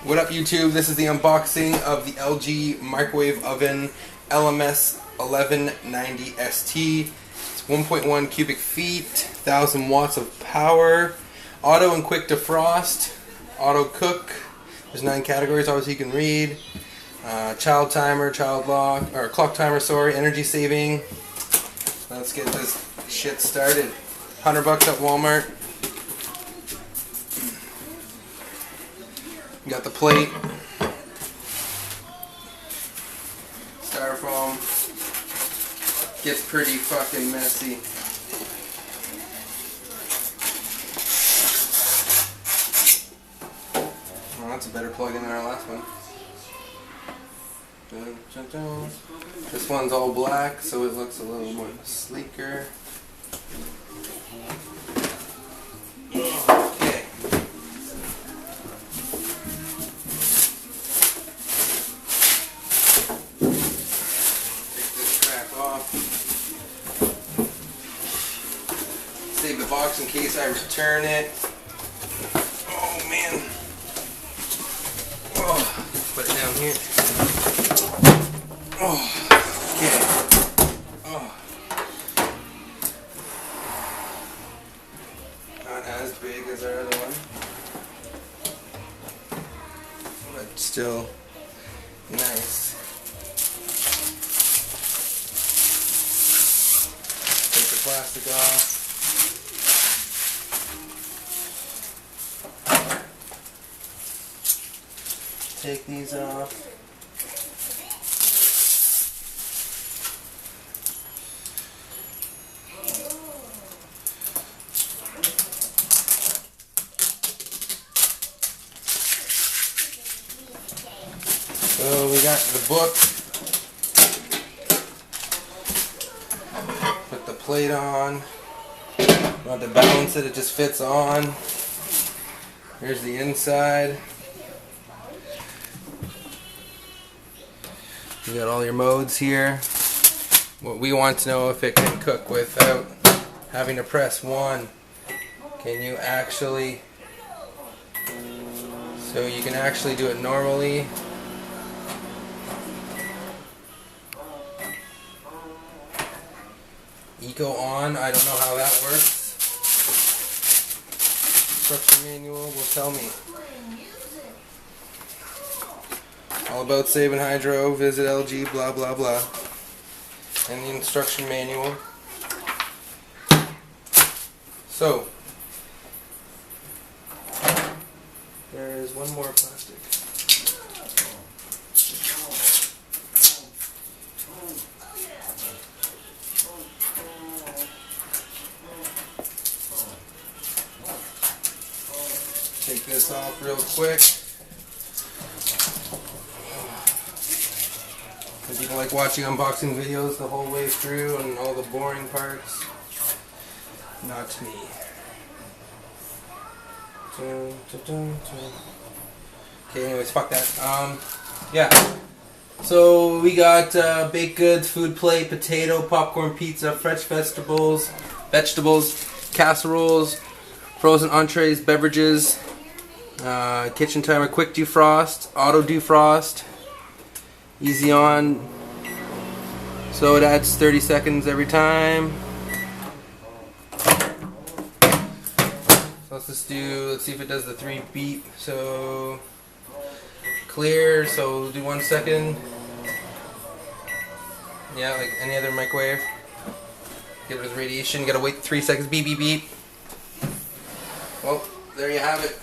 What up YouTube? This is the unboxing of the LG microwave oven LMS1190ST. It's 1.1 cubic feet, 1000 watts of power, auto and quick defrost, auto cook. There's 9 categories obviously you can read. Child timer, child lock, or clock timer, sorry, energy saving. Let's get this shit started. $100 at Walmart. You got the plate, styrofoam, gets pretty fucking messy. Well, that's a better plug-in than our last one. Dun, dun, dun. This one's all black, so it looks a little more sleeker. Save the box in case I return it. Oh man. Oh, put it down here. Oh, okay. Oh. Not as big as our other one, but still nice. Take the plastic off. Take these off. So we got the book. Put the plate on. Not to balance it, it just fits on. Here's the inside. You got all your modes here. What we want to know if it can cook without having to press 1. Can you actually? So you can actually do it normally. Eco on, I don't know how that works. Instruction manual will tell me. All about saving hydro, visit LG, blah blah blah. And the instruction manual. So, there is one more plastic. Take this off real quick. People like watching unboxing videos the whole way through and all the boring parts. Not me. Dun, dun, dun, dun. Okay, anyways, fuck that. Yeah. So we got baked goods, food plate, potato, popcorn, pizza, fresh vegetables, casseroles, frozen entrees, beverages, kitchen timer, quick defrost, auto defrost. Easy on, so it adds 30 seconds every time. So let's just let's see if it does the 3 beep. So clear, so we'll do 1 second. Yeah, like any other microwave. Get it with radiation, gotta wait 3 seconds, beep beep beep. Well, there you have it.